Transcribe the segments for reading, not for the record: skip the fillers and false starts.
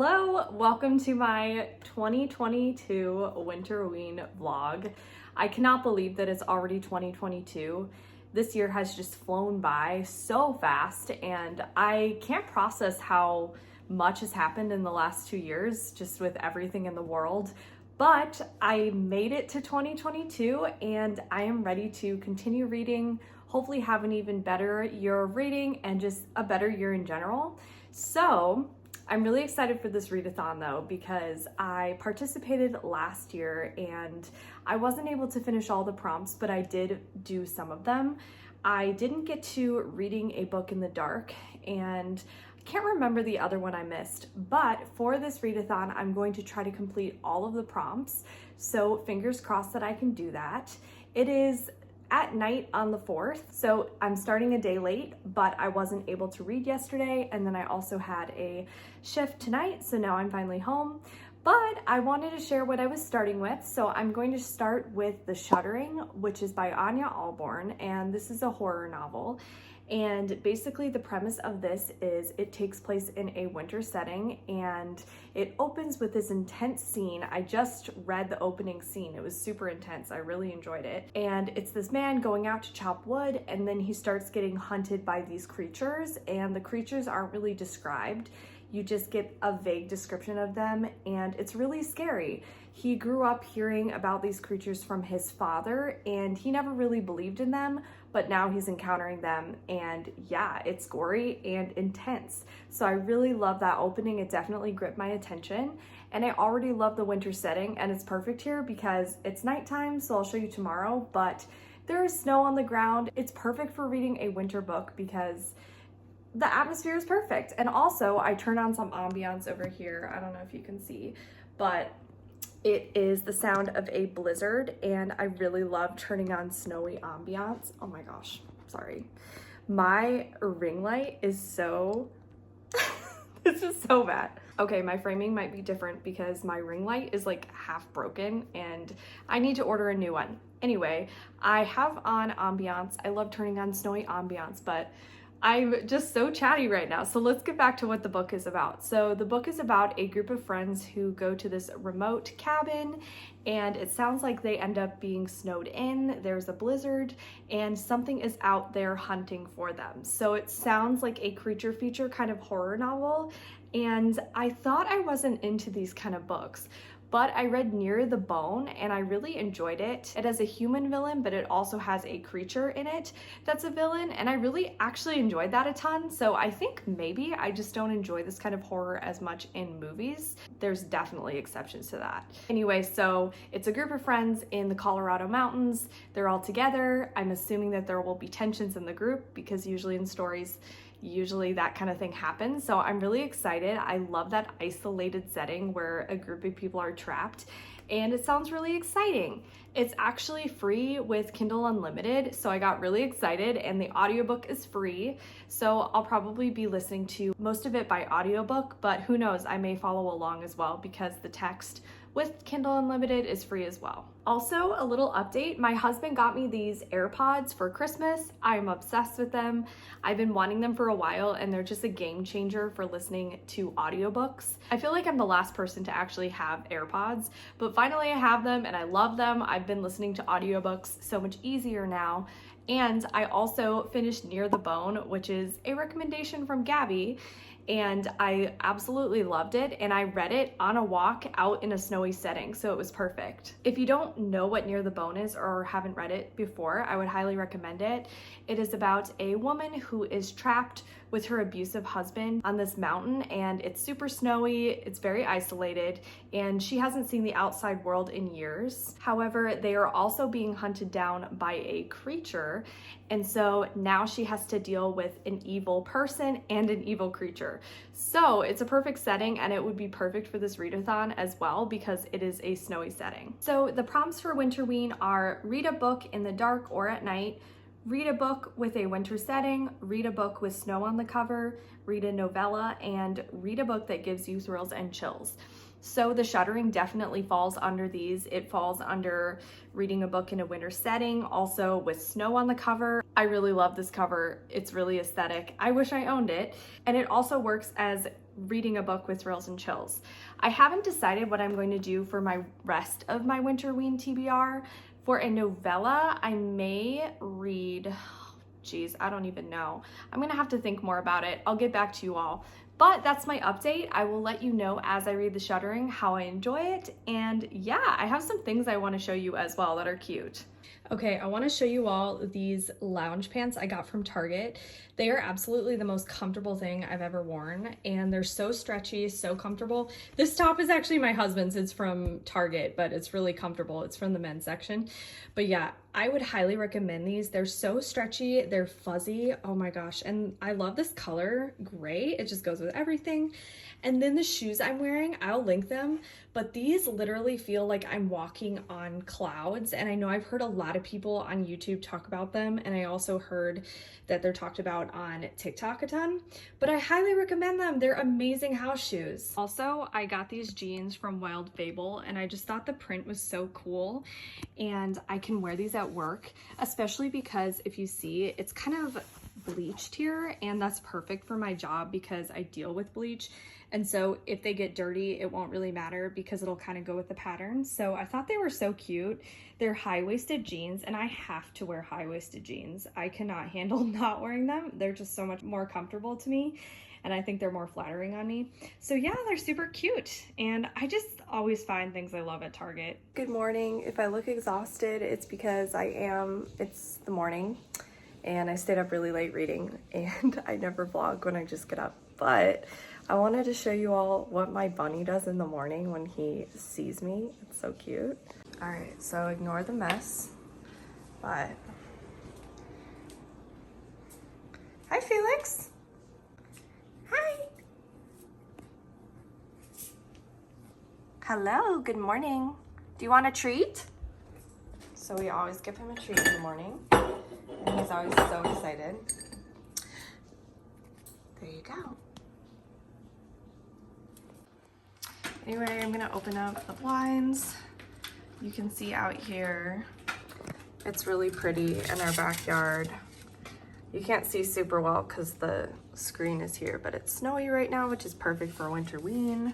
Hello, welcome to my 2022 Winterween vlog. I cannot believe that it's already 2022. This year has just flown by so fast and I can't process how much has happened in the last 2 years just with everything in the world. But I made it to 2022 and I am ready to continue reading, hopefully have an even better year of reading and just a better year in general. So I'm really excited for this readathon though, because I participated last year and I wasn't able to finish all the prompts, but I did do some of them. I didn't get to reading a book in the dark and I can't remember the other one I missed, but for this readathon, I'm going to try to complete all of the prompts. So fingers crossed that I can do that. It is at night on the 4th, so I'm starting a day late, but I wasn't able to read yesterday, and then I also had a shift tonight, so now I'm finally home. But I wanted to share what I was starting with, so I'm going to start with The Shuddering, which is by Ania Ahlborn, and this is a horror novel. And basically the premise of this is it takes place in a winter setting and it opens with this intense scene. I just read the opening scene. It was super intense. I really enjoyed it. And it's this man going out to chop wood and then he starts getting hunted by these creatures and the creatures aren't really described. You just get a vague description of them and it's really scary. He grew up hearing about these creatures from his father and he never really believed in them, but now he's encountering them and yeah, it's gory and intense. So I really love that opening. It definitely gripped my attention and I already love the winter setting and it's perfect here because it's nighttime, so I'll show you tomorrow, but there is snow on the ground. It's perfect for reading a winter book because the atmosphere is perfect. And also I turned on some ambiance over here. I don't know if you can see, but it is the sound of a blizzard and I really love turning on snowy ambiance. Oh my gosh, sorry. My ring light is so, this is so bad. Okay, my framing might be different because my ring light is like half broken and I need to order a new one. Anyway, I have on ambiance. I love turning on snowy ambiance, but I'm just so chatty right now. So let's get back to what the book is about. So the book is about a group of friends who go to this remote cabin and it sounds like they end up being snowed in. There's a blizzard and something is out there hunting for them. So it sounds like a creature feature kind of horror novel. And I thought I wasn't into these kind of books, but I read Near the Bone and I really enjoyed it. It has a human villain, but it also has a creature in it that's a villain, and I really actually enjoyed that a ton. So I think maybe I just don't enjoy this kind of horror as much in movies. There's definitely exceptions to that. Anyway, so it's a group of friends in the Colorado mountains. They're all together. I'm assuming that there will be tensions in the group because usually in stories, that kind of thing happens. So I'm really excited. I love that isolated setting where a group of people are trapped and it sounds really exciting. It's actually free with Kindle Unlimited, so I got really excited and the audiobook is free. So I'll probably be listening to most of it by audiobook, but who knows, I may follow along as well because the text with Kindle Unlimited is free as well. Also, a little update, my husband got me these AirPods for Christmas. I'm obsessed with them. I've been wanting them for a while and they're just a game changer for listening to audiobooks. I feel like I'm the last person to actually have AirPods, but finally I have them and I love them. I've been listening to audiobooks so much easier now. And I also finished Near the Bone, which is a recommendation from Gabby. And I absolutely loved it and I read it on a walk out in a snowy setting, so it was perfect. If you don't know what Near the Bone is or haven't read it before, I would highly recommend it. It is about a woman who is trapped with her abusive husband on this mountain and it's super snowy, it's very isolated, and she hasn't seen the outside world in years. However, they are also being hunted down by a creature, and so now she has to deal with an evil person and an evil creature. So it's a perfect setting and it would be perfect for this readathon as well because it is a snowy setting. So the prompts for Winterween are read a book in the dark or at night, read a book with a winter setting, read a book with snow on the cover, read a novella, and read a book that gives you thrills and chills. So the Shuddering definitely falls under these. It falls under reading a book in a winter setting, also with snow on the cover. I really love this cover. It's really aesthetic. I wish I owned it. And it also works as reading a book with thrills and chills. I haven't decided what I'm going to do for my rest of my Winterween TBR. For a novella, I may read, geez, I don't even know. I'm gonna have to think more about it. I'll get back to you all. But that's my update. I will let you know as I read the Shuddering how I enjoy it. And yeah, I have some things I want to show you as well that are cute. Okay, I want to show you all these lounge pants I got from Target. They are absolutely the most comfortable thing I've ever worn, and they're so stretchy, so comfortable. This top is actually my husband's. It's from Target, but it's really comfortable. It's from the men's section. But yeah, I would highly recommend these. They're so stretchy, they're fuzzy. Oh my gosh, and I love this color, gray. It just goes with everything. And then the shoes I'm wearing, I'll link them, but these literally feel like I'm walking on clouds. And I know I've heard a lot of people on YouTube talk about them, and I also heard that they're talked about on TikTok a ton, but I highly recommend them. They're amazing house shoes. Also, I got these jeans from Wild Fable, and I just thought the print was so cool, and I can wear these at work, especially because if you see, it's kind of bleached here, and that's perfect for my job because I deal with bleach. And so if they get dirty, it won't really matter because it'll kind of go with the pattern. So I thought they were so cute. They're high-waisted jeans, and I have to wear high-waisted jeans. I cannot handle not wearing them. They're just so much more comfortable to me, and I think they're more flattering on me. So yeah, they're super cute, and I just always find things I love at Target. Good morning. If I look exhausted, it's because it's the morning, and I stayed up really late reading, and I never vlog when I just get up. But I wanted to show you all what my bunny does in the morning when he sees me. It's so cute. All right, so ignore the mess, but hi, Felix. Hi. Hello, good morning. Do you want a treat? So we always give him a treat in the morning, and he's always so excited. There you go. Anyway, I'm gonna open up the blinds. You can see out here, it's really pretty in our backyard. You can't see super well because the screen is here, but it's snowy right now, which is perfect for Winterween.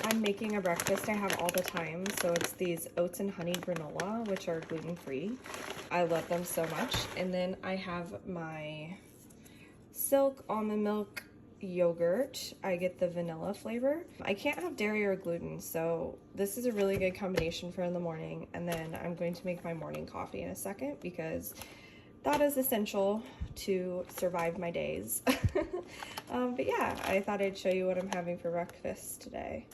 I'm making a breakfast I have all the time. So it's these oats and honey granola, which are gluten-free. I love them so much. And then I have my Silk almond milk yogurt. I get the vanilla flavor. I can't have dairy or gluten, so this is a really good combination for in the morning. And then I'm going to make my morning coffee in a second because that is essential to survive my days. But yeah, I thought I'd show you what I'm having for breakfast today.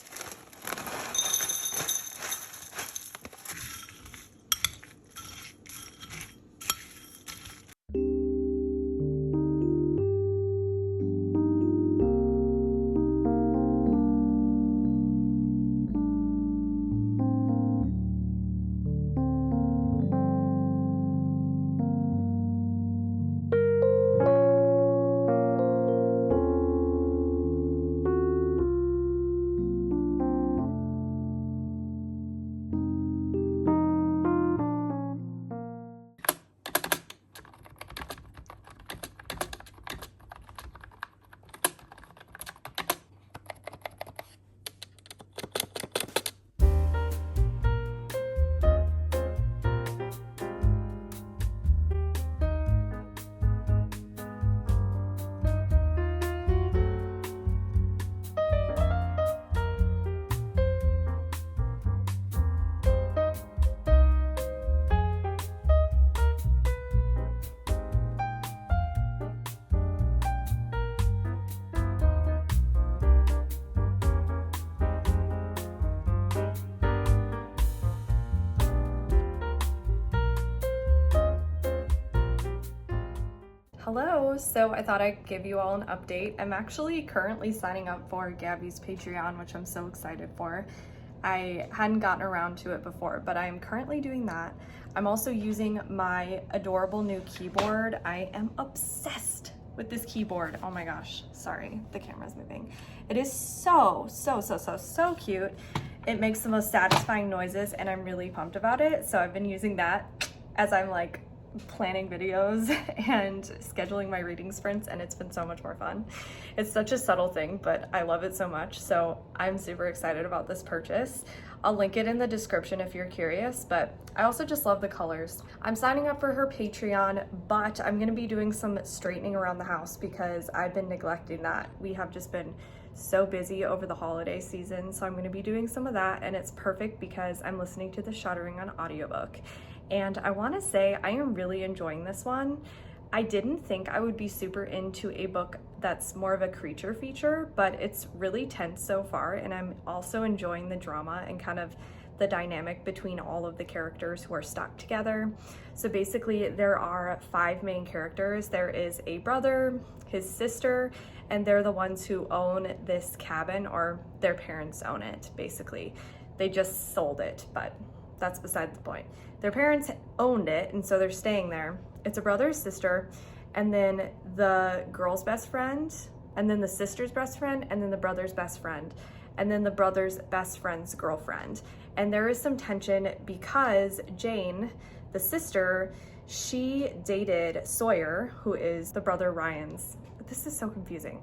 Hello, so I thought I'd give you all an update. I'm actually currently signing up for Gabby's Patreon, which I'm so excited for. I hadn't gotten around to it before, but I'm currently doing that. I'm also using my adorable new keyboard. I am obsessed with this keyboard. Oh my gosh, sorry, the camera's moving. It is so cute. It makes the most satisfying noises and I'm really pumped about it. So I've been using that as I'm like planning videos and scheduling my reading sprints, and it's been so much more fun. It's such a subtle thing, but I love it so much. So I'm super excited about this purchase. I'll link it in the description if you're curious, but I also just love the colors. I'm signing up for her Patreon, but I'm gonna be doing some straightening around the house because I've been neglecting that. We have just been so busy over the holiday season, so I'm gonna be doing some of that, and it's perfect because I'm listening to the Shuddering on audiobook. And I wanna say I am really enjoying this one. I didn't think I would be super into a book that's more of a creature feature, but it's really tense so far, and I'm also enjoying the drama and kind of the dynamic between all of the characters who are stuck together. So basically there are 5 main characters. There is a brother, his sister, and they're the ones who own this cabin, or their parents own it, basically. They just sold it, but that's beside the point. Their parents owned it, and so they're staying there. It's a brother, sister, and then the girl's best friend, and then the sister's best friend, and then the brother's best friend, and then the brother's best friend's girlfriend. And there is some tension because Jane, the sister, she dated Sawyer, who is the brother Ryan's. This is so confusing.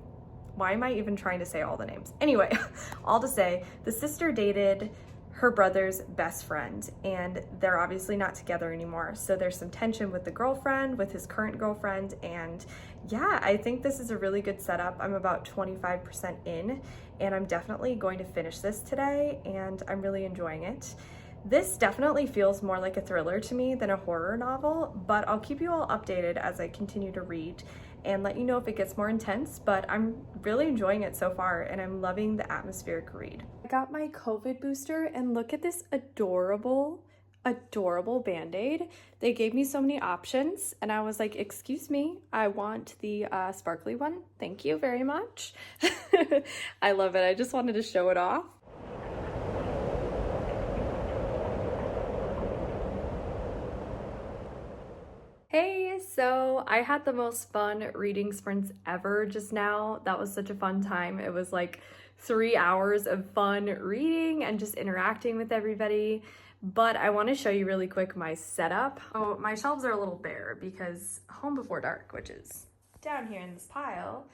Why am I even trying to say all the names? Anyway, all to say, the sister dated her brother's best friend, and they're obviously not together anymore. So there's some tension with the girlfriend, with his current girlfriend, and yeah, I think this is a really good setup. I'm about 25% in, and I'm definitely going to finish this today, and I'm really enjoying it. This definitely feels more like a thriller to me than a horror novel, but I'll keep you all updated as I continue to read and let you know if it gets more intense, but I'm really enjoying it so far, and I'm loving the atmospheric read. I got my COVID booster, and look at this adorable Band-Aid. They gave me so many options, and I was like, excuse me, I want the sparkly one. Thank you very much. I love it. I just wanted to show it off. Hey, so I had the most fun reading sprints ever just now. That was such a fun time. It was like 3 hours of fun reading and just interacting with everybody. But I want to show you really quick my setup. Oh, my shelves are a little bare because Home Before Dark, which is down here in this pile.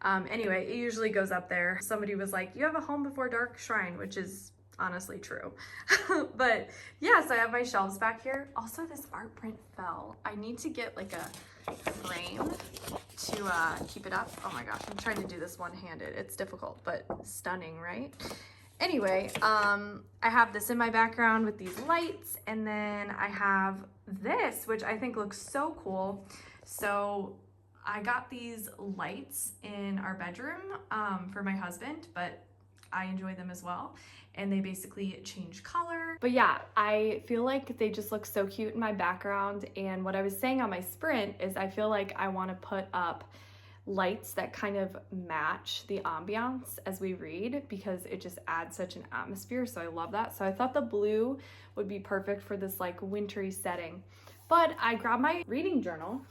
Anyway, it usually goes up there. Somebody was like, you have a Home Before Dark shrine, which is honestly true. But yeah, so I have my shelves back here. Also, this art print fell. I need to get like a frame to keep it up. Oh my gosh, I'm trying to do this one-handed. It's difficult, but stunning, right? Anyway, I have this in my background with these lights, and then I have this, which I think looks so cool. So I got these lights in our bedroom for my husband, but I enjoy them as well, and they basically change color. But yeah, I feel like they just look so cute in my background, and what I was saying on my sprint is I feel like I want to put up lights that kind of match the ambiance as we read, because it just adds such an atmosphere, so I love that. So I thought the blue would be perfect for this like wintry setting. But I grabbed my reading journal.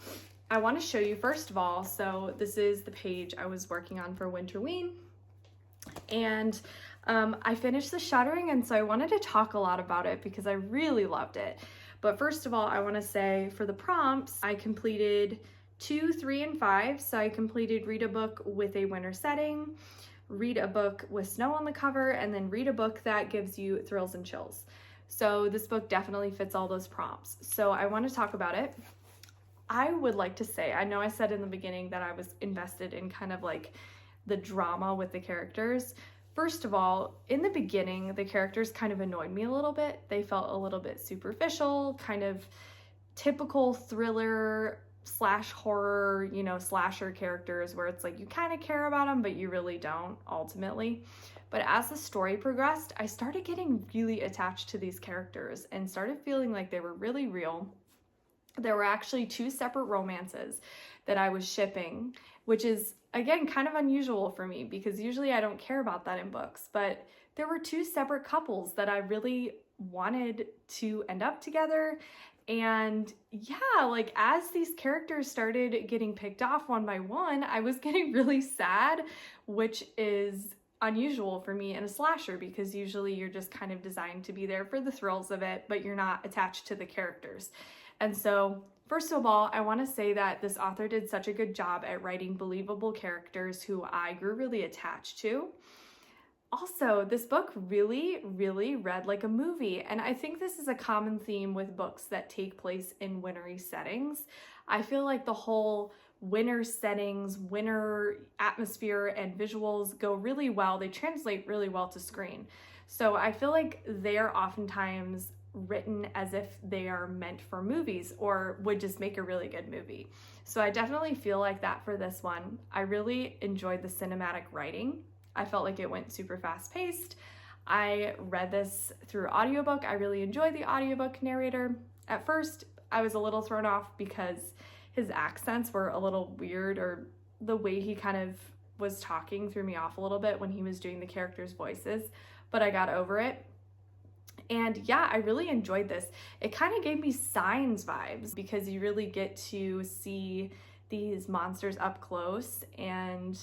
I want to show you first of all, so this is the page I was working on for Winterween. And I finished the Shuttering, and so I wanted to talk a lot about it because I really loved it. But first of all, I want to say for the prompts, I completed 2, 3, and 5. So I completed read a book with a winter setting, read a book with snow on the cover, and then read a book that gives you thrills and chills. So this book definitely fits all those prompts. So I want to talk about it. I would like to say, I know I said in the beginning that I was invested in kind of like the drama with the characters. First of all, in the beginning, the characters kind of annoyed me a little bit. They felt a little bit superficial, kind of typical thriller slash horror, you know, slasher characters where it's like you kind of care about them, but you really don't ultimately. But as the story progressed, I started getting really attached to these characters and started feeling like they were really real. There were actually 2 separate romances that I was shipping, which is, again, kind of unusual for me because usually I don't care about that in books, but there were 2 separate couples that I really wanted to end up together. And yeah, like as these characters started getting picked off one by one, I was getting really sad, which is unusual for me in a slasher, because usually you're just kind of designed to be there for the thrills of it, but you're not attached to the characters. And so, first of all, I want to say that this author did such a good job at writing believable characters who I grew really attached to. Also, this book really read like a movie, and I think this is a common theme with books that take place in wintry settings. I feel like the whole winter settings, winter atmosphere and visuals go really well. They translate really well to screen. So I feel like they're oftentimes written as if they are meant for movies or would just make a really good movie. So I definitely feel like that for this one. I really enjoyed the cinematic writing. I felt like it went super fast paced. I read this through audiobook. I really enjoyed the audiobook narrator. At first, I was a little thrown off because his accents were a little weird, or the way he kind of was talking threw me off a little bit when he was doing the characters' voices, but I got over it. And yeah, I really enjoyed this. It kind of gave me Signs vibes, because you really get to see these monsters up close, and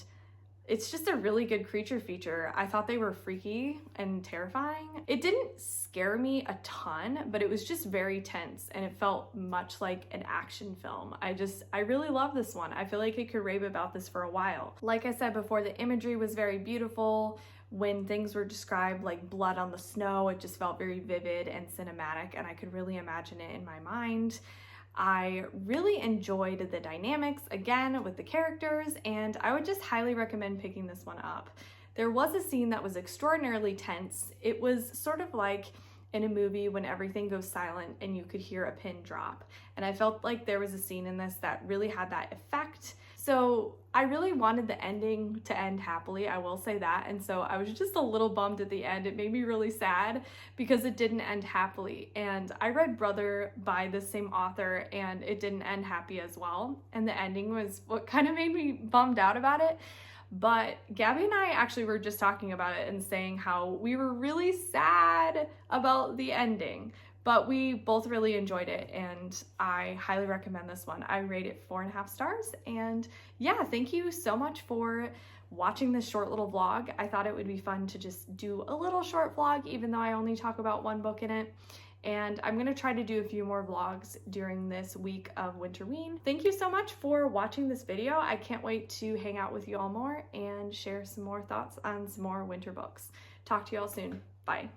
it's just a really good creature feature. I thought they were freaky and terrifying. It didn't scare me a ton, but it was just very tense, and it felt much like an action film. I really love this one. I feel like I could rave about this for a while. Like I said before, the imagery was very beautiful. When things were described like blood on the snow, it just felt very vivid and cinematic, and I could really imagine it in my mind. I really enjoyed the dynamics, again, with the characters, and I would just highly recommend picking this one up. There was a scene that was extraordinarily tense. It was sort of like in a movie when everything goes silent and you could hear a pin drop. And I felt like there was a scene in this that really had that effect. So I really wanted the ending to end happily, I will say that. And so I was just a little bummed at the end. It made me really sad because it didn't end happily. And I read Brother by the same author, and it didn't end happy as well. And the ending was what kind of made me bummed out about it. But Gabby and I actually were just talking about it and saying how we were really sad about the ending, but we both really enjoyed it, and I highly recommend this one. I rate it 4.5 stars, and yeah, thank you so much for watching this short little vlog. I thought it would be fun to just do a little short vlog, even though I only talk about one book in it. And I'm gonna try to do a few more vlogs during this week of Winterween. Thank you so much for watching this video. I can't wait to hang out with you all more and share some more thoughts on some more winter books. Talk to you all soon. Bye.